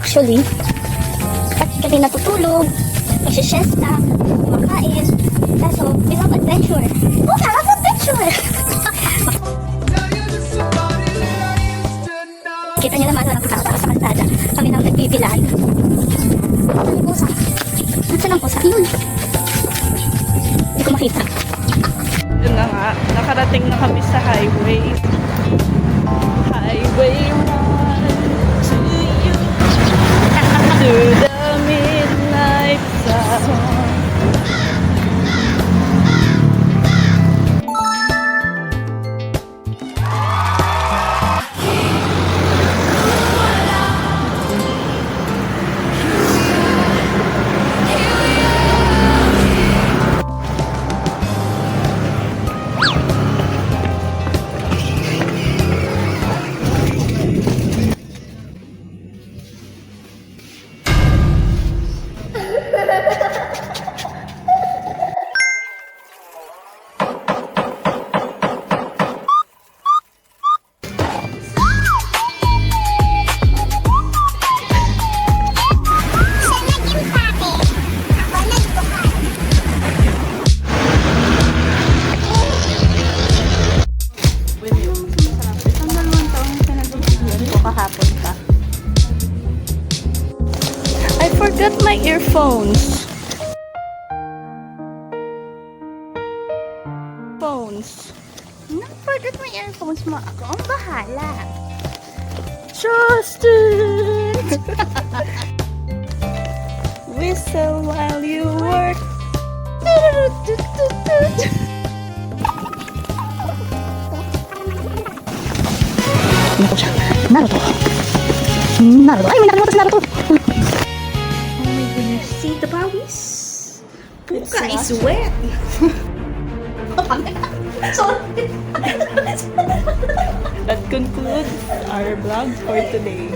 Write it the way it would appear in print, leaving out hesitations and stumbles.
actually. At kami natutulog, nagsisiesta, kumakain. Kaso, we love adventure. Oh, I love adventure! Kita niyo naman na nakatao sa kalsada. Kami nang nagbibilad. Nasaan ang pusa? Nasaan ang pusa? Yun. Hindi ko makita. Yun na nga, nakarating na kami sa highway. Highway 1 to you. To the midnight sun. Kahapon pa. I forgot my earphones. I forgot my earphones mo. Ako ang bahala. Justin! Whistle while you work. Ano po siya? Naruto. Naruto. Ay, may nakalimutan si Naruto. Oh my goodness. See the pawis? Puka is wet. Sorry. That concludes our vlog for today.